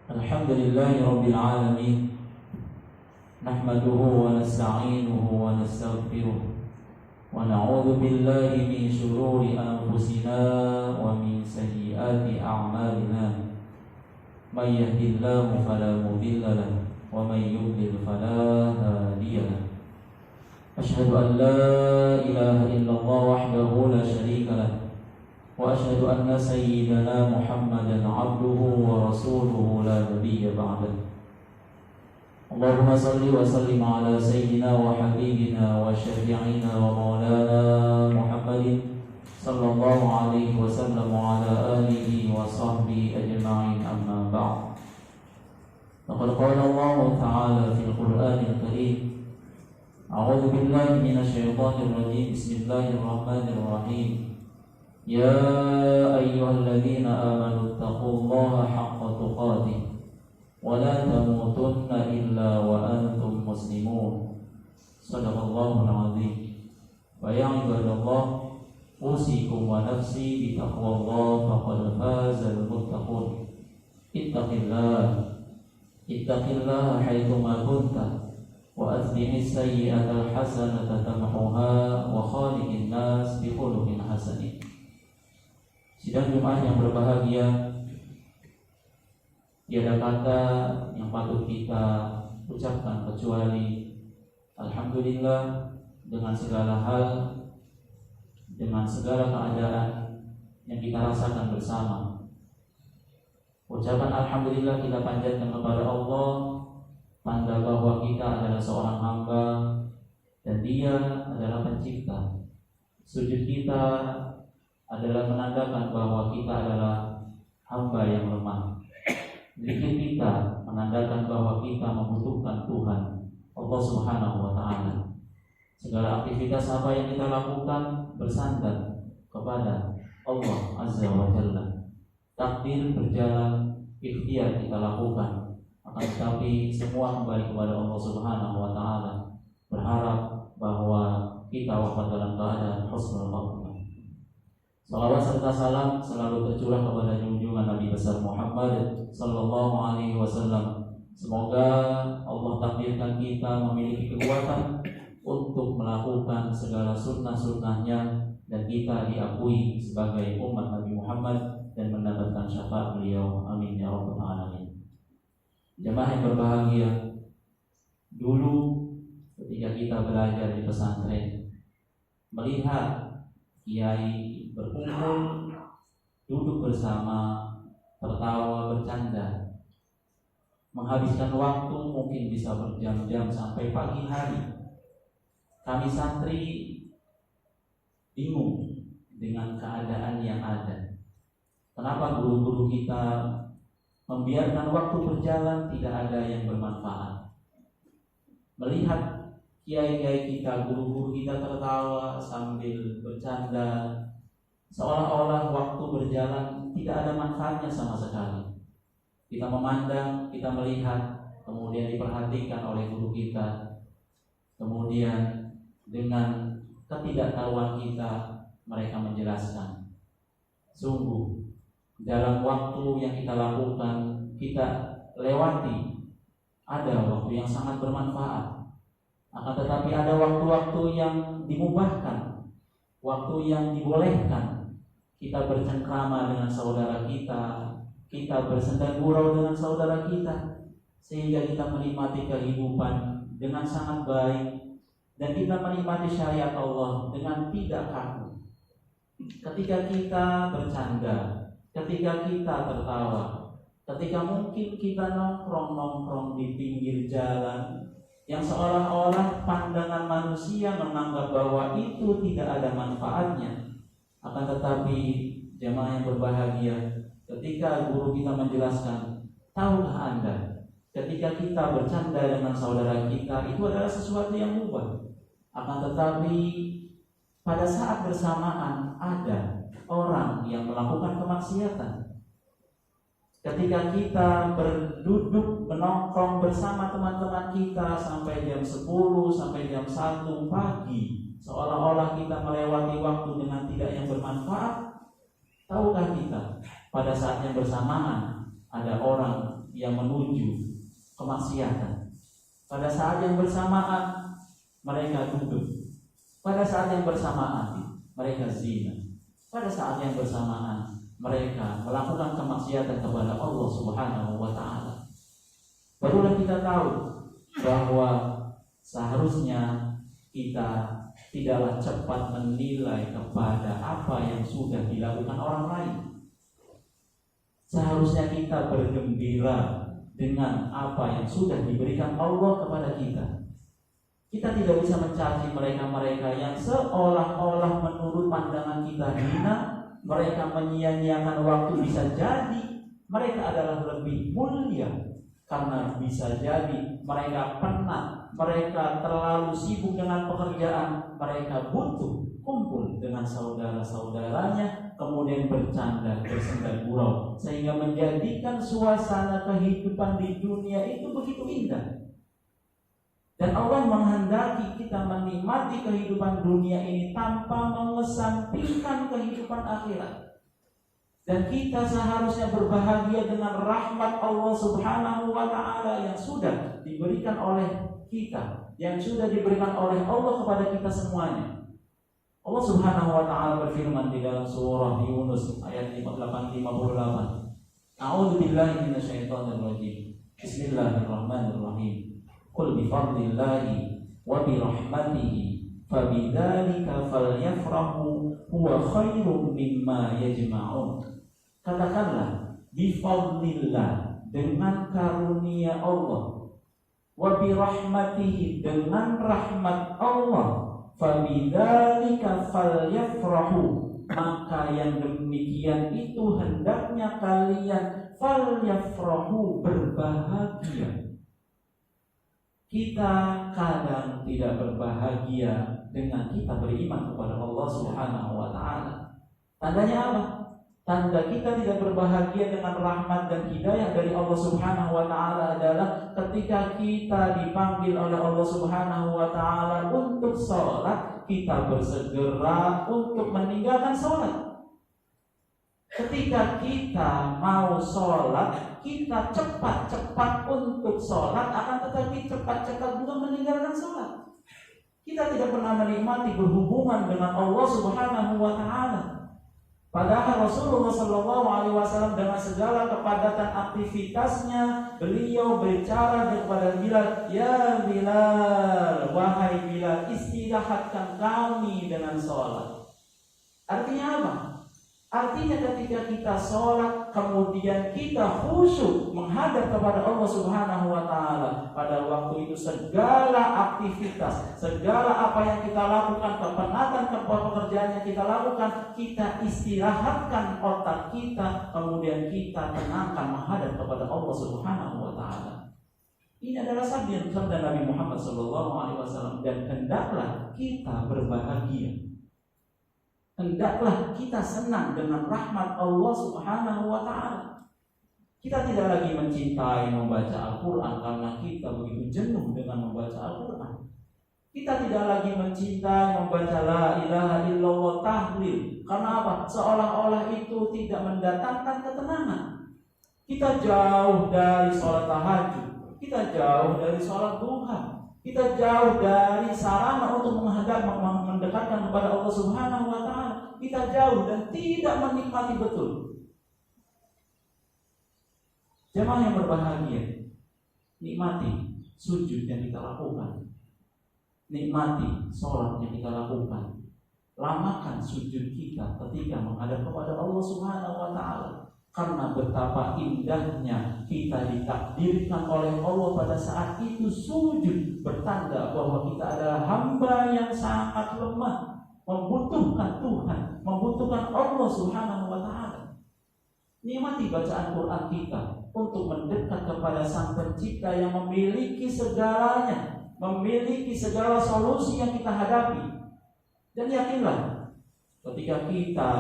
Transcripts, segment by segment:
Alhamdulillahi Rabbil Alamin. Nahmaduhu wa nasta'inuhu wa nastaghfiruh wa na'udzu billahi min shururi anfusina wa min sayyiati a'malina. May yahdihillahu fala mudilla lahu wa may yudlil fala hadiya lahu. Asyhadu an la ilaha illallah wahdahu la syarika lahu wa asyhadu anna sayyidana Muhammadan 'abduhu wa rasuluhu la nabiyya ba'dahu. Allahumma salli wa sallim ala sayyidina wa habibina wa syafi'ina wa maulana Muhammadin sallallahu alaihi wa sallam wa ala alihi wa sahbihi ajma'in, amma ba'd. Laqad qala Allah ta'ala fil Qur'anil Karim, a'udzu billahi minasy syaithanir rajim, bismillahirrahmanirrahim. Ya ayyuhalladzina amanu taqullaha haqqa tuqatih wa la tamutunna illa wa antum muslimun. Shadaqallahul azim. Wa ya ibadallah, usikum wa nafsi bi taqwallah faqad fazal muttaqun. Ittaqillaha haitsuma kunta wa atbi'is sayyi'atal hasanata tamhuha wa khaliqin nas bi khuluqin hasanin. Sidang Jumat yang berbahagia, tiada kata yang patut kita ucapkan kecuali alhamdulillah dengan segala hal, dengan segala keadaan yang kita rasakan bersama. Ucapan alhamdulillah kita panjatkan kepada Allah, tanda bahwa kita adalah seorang hamba dan Dia adalah pencipta. Sujud kita adalah menandakan bahwa kita adalah hamba yang lemah. Zikir kita menandakan bahwa kita membutuhkan Tuhan Allah Subhanahu wa Ta'ala. Segala aktivitas apa yang kita lakukan bersandar kepada Allah Azza wa Jalla. Takdir berjalan, ikhtiar kita lakukan, akan tetapi semua kembali kepada Allah Subhanahu wa Ta'ala. Berharap bahwa kita wafat dalam keadaan husnul khatimah. Salawat serta salam selalu tercurah kepada junjungan Nabi besar Muhammad sallallahu alaihi wasallam. Semoga Allah takdirkan kita memiliki kekuatan untuk melakukan segala sunnah-sunnahnya dan kita diakui sebagai umat Nabi Muhammad dan mendapatkan syafaat beliau. Amin ya rabbal alamin. Jemaah yang berbahagia, dulu ketika kita belajar di pesantren, melihat kiai berkumpul, duduk bersama, tertawa, bercanda, menghabiskan waktu mungkin bisa berjam-jam sampai pagi hari. Kami santri bingung dengan keadaan yang ada. Kenapa guru-guru kita membiarkan waktu berjalan, tidak ada yang bermanfaat? Melihat kiai-kiai kita, guru-guru kita tertawa sambil bercanda, seolah-olah waktu berjalan tidak ada manfaatnya sama sekali. Kita memandang, kita melihat, kemudian diperhatikan oleh guru kita. Kemudian dengan ketidaktahuan kita, mereka menjelaskan. Sungguh, dalam waktu yang kita lakukan, kita lewati, ada waktu yang sangat bermanfaat. Akan tetapi ada waktu-waktu yang dimubahkan, waktu yang dibolehkan. Kita bercengkrama dengan saudara kita, kita bersenda gurau dengan saudara kita, sehingga kita menikmati kehidupan dengan sangat baik dan kita menikmati syariat Allah dengan tidak kaku. Ketika kita bercanda, ketika kita tertawa, ketika mungkin kita nongkrong-nongkrong di pinggir jalan, yang seolah-olah pandangan manusia menganggap bahwa itu tidak ada manfaatnya. Akan tetapi jemaah yang berbahagia, ketika guru kita menjelaskan, tahukah Anda, ketika kita bercanda dengan saudara kita, itu adalah sesuatu yang mubah. Akan tetapi pada saat bersamaan ada orang yang melakukan kemaksiatan. Ketika kita berduduk menongkrong bersama teman-teman kita sampai jam 10, sampai jam 1 pagi, seolah-olah kita melewati waktu dengan tidak yang bermanfaat. Tahukah kita pada saat yang bersamaan ada orang yang menuju kemaksiatan. Pada saat yang bersamaan mereka duduk. Pada saat yang bersamaan mereka zina. Pada saat yang bersamaan mereka melakukan kemaksiatan kepada Allah Subhanahu wa taala. Barulah kita tahu bahwa seharusnya kita tidaklah cepat menilai kepada apa yang sudah dilakukan orang lain. Seharusnya kita bergembira dengan apa yang sudah diberikan Allah kepada kita. Kita tidak bisa mencaci mereka-mereka yang seolah-olah menurut pandangan kita hina. Mereka menyia-nyiakan waktu. Bisa jadi mereka adalah lebih mulia, karena bisa jadi mereka penat, mereka terlalu sibuk dengan pekerjaan, mereka butuh kumpul dengan saudara-saudaranya, kemudian bercanda, bersenda gurau, sehingga menjadikan suasana kehidupan di dunia itu begitu indah. Dan Allah menghendaki kita menikmati kehidupan dunia ini tanpa mengesampingkan kehidupan akhirat. Dan kita seharusnya berbahagia dengan rahmat Allah Subhanahu wa taala yang sudah diberikan oleh kita, yang sudah diberikan oleh Allah kepada kita semuanya. Allah Subhanahu wa taala berfirman di dalam surah Yunus ayat 58. A'udzu billahi minasyaitonir rajim. Bismillahirrahmanirrahim. Qul bi fadlillahi wa bi rahmatihi fabidzalika falyafrahu huwa khairum mimma yajma'un. Katakanlah bi fadlillah, dengan karunia Allah, wa bi rahmatihi, dengan rahmat Allah, fabidzalika falyafrahu, maka yang demikian itu hendaknya kalian falyafrahu, berbahagia. Kita kadang tidak berbahagia dengan kita beriman kepada Allah Subhanahu wa taala. Tandanya apa? Tanda kita tidak berbahagia dengan rahmat dan hidayah dari Allah Subhanahu wa taala adalah ketika kita dipanggil oleh Allah Subhanahu wa taala untuk sholat, kita bersegera untuk meninggalkan sholat. Ketika kita mau sholat, kita cepat-cepat untuk sholat, akan tetapi cepat-cepat juga meninggalkan sholat. Kita tidak pernah menikmati berhubungan dengan Allah Subhanahu wa taala. Padahal Rasulullah SAW dengan segala kepadatan aktivitasnya, beliau berbicara kepada Bilal, ya Bilal, wahai Bilal, istirahatkan kami dengan sholat. Artinya apa? Artinya ketika kita sholat, kemudian kita khusyuk menghadap kepada Allah Subhanahu wa taala, pada waktu itu segala aktivitas, segala apa yang kita lakukan, kepenatan pekerjaan yang kita lakukan, kita istirahatkan otak kita, kemudian kita tenangkan menghadap kepada Allah Subhanahu wa taala. Ini adalah sabda Nabi Muhammad SAW, dan hendaklah kita berbahagia. Hendaklah kita senang dengan rahmat Allah Subhanahu wa taala. Kita tidak lagi mencintai membaca Al-Quran karena kita begitu jenuh dengan membaca Al-Quran. Kita tidak lagi mencintai membaca la ilaha illallah tahlil. Karena apa? Seolah-olah itu tidak mendatangkan ketenangan. Kita jauh dari sholat tahajud, kita jauh dari sholat duha, kita jauh dari sarana untuk mendekatkan kepada Allah Subhanahu wa taala. Kita jauh dan tidak menikmati betul. Jemaah yang berbahagia, nikmati sujud yang kita lakukan, nikmati sholat yang kita lakukan. Lamakan sujud kita ketika menghadap kepada Allah Subhanahu wa taala. Karena betapa indahnya kita ditakdirkan oleh Allah pada saat itu sujud, bertanda bahwa kita adalah hamba yang sangat lemah, membutuhkan Tuhan, membutuhkan Allah Subhanahu wa taala. Nikmati bacaan Quran kita untuk mendekat kepada Sang Pencipta yang memiliki segalanya, memiliki segala solusi yang kita hadapi. Dan yakinlah, ketika kita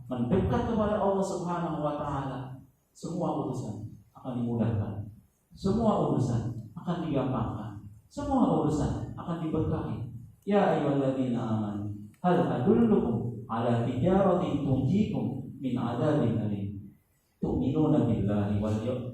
mendekat kepada Allah Subhanahu wa taala, semua urusan akan dimudahkan, semua urusan akan digampangkan, semua urusan akan diberkahi. Ya ayyuhalladzina amanu, hal adullukum ala tijaratin tunjikum min adzabin alim. tu'minuna billahi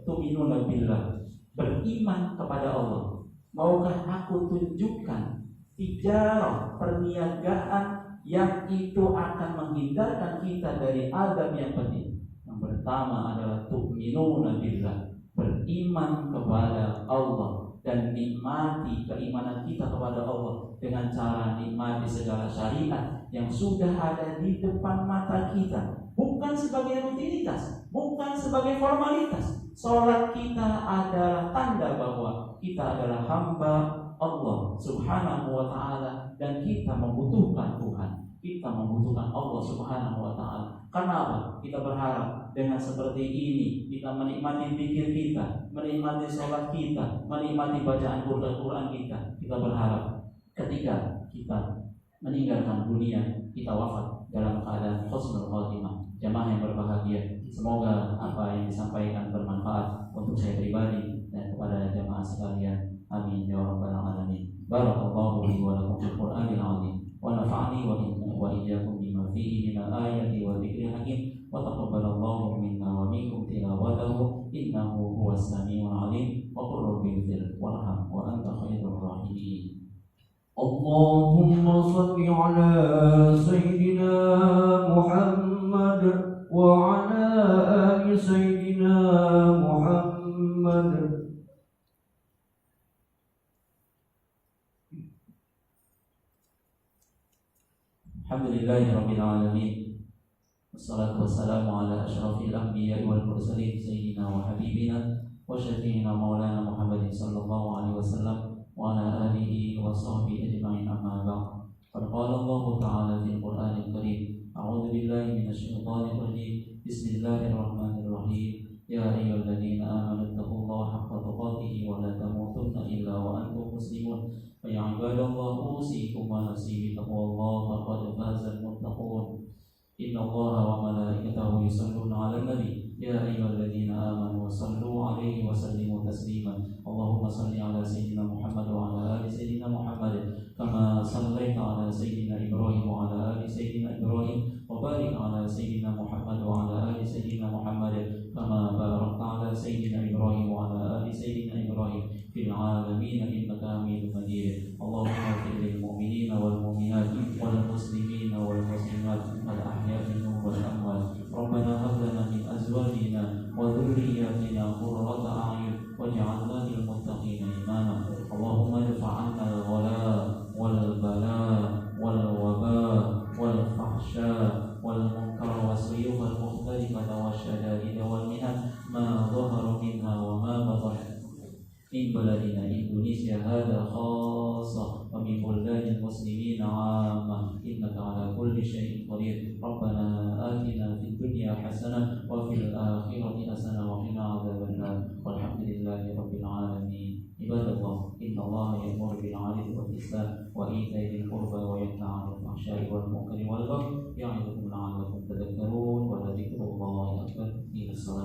tu'minuna billah, beriman kepada Allah. Maukah aku tunjukkan tijarah, perniagaan yang itu akan menghindarkan kita dari azab yang pedih? Yang pertama adalah tu'minuna billah, beriman kepada Allah dan nikmati keimanan kita kepada Allah dengan cara nikmati segala syariat yang sudah ada di depan mata kita, bukan sebagai rutinitas, bukan sebagai formalitas. Salat kita adalah tanda bahwa kita adalah hamba Allah Subhanahu wa ta'ala dan kita membutuhkan Tuhan, kita membutuhkan Allah Subhanahu wa ta'ala. Kenapa? Kita berharap dengan seperti ini kita menikmati zikir kita, menikmati sholat kita, menikmati bacaan Quran kita. Kita berharap ketika kita meninggalkan dunia, kita wafat dalam keadaan husnul khotimah. Jamaah yang berbahagia, semoga apa yang disampaikan bermanfaat untuk saya pribadi dan kepada jamaah sekalian. Amin ya rabbal alamin. Barakallahu li wa lakum fil Qur'anil azim wa nafa'ani wa iyyakum bima fihi minal ayati wa dzikril hakim wa taqabbalallahu minna wa minkum tilawatahu innahu huwas samiul alim wa qur rabbighfir warham wa anta khairur rahimin. Allahumma salli ala sayyidina Muhammad wa ala ali sayyidina Muhammad. Alhamdulillahi rabbil alamin. Wassalatu wassalamu ala asyrafil anbiya'i wal mursalin sayyidina wa habibina wa syafi'ina maulana Muhammadin sallallahu alaihi wasallam wa ala alihi wa sahbihi ajma'in, amma ba'd. Qad qala Allah ta'ala fil Qur'anil Karim, a'udzu billahi minasy syaithanir rajim. Bismillahirrahmanirrahim. Ya ayyuhalladzina amanu taqullaha haqqa tuqatih wa la tamutunna illa wa antum muslimun. Ya ibadallah, usikum wa nafsi bittaqwallahi faqad fazal muttaqun. Innallaha wa malaikatahu yusholluna 'alan nabi. Ya ayyuhalladzina amanu shallu 'alaihi wa sallimu taslima. Allahumma shalli 'ala sayyidina Muhammad wa 'ala ali sayyidina Muhammad kama shallaita 'ala sayyidina Ibrahim wa 'ala ali sayyidina Ibrahim wa barik 'ala sayyidina Muhammad wa 'ala ali sayyidina Muhammad kama barakta 'ala sayyidina Ibrahim wa 'ala ali sayyidina Ibrahim fil 'alamin innaka Hamidum Majid. Allahumma ighfir lil mu'minina wal mu'minat wal muslimina wal muslimat al ahya'i minhum wal amwat. Rabbana hab lana min azwajina wa dhurriyyatina qurrata a'yun waj'alna lil muttaqina imama. Allahumma irfa' 'anna al-ghala wal bala wal waba wal fahsya wal munkar wasuyuh wal mukhtalifata wasyada'id wal mihan ma dhahara minha wa ma batana min baladina Indonesia hadha khassa wa min buldanil muslimin 'ammah innaka 'ala kulli syai'in qadir. Rabbana atina fid dunya hasanah wa fil akhirati hasanah wa qina 'adzabannar. Walhamdulillahi rabbil alamin. Ibadallah, innallaha ya'muru bil 'adli wal ihsan wa ita'i dzil qurba wa yanha 'anil fahsya'i wal munkari wal baghi ya'idukum la'allakum tadhakkarun wa la dzikrullahi akbar.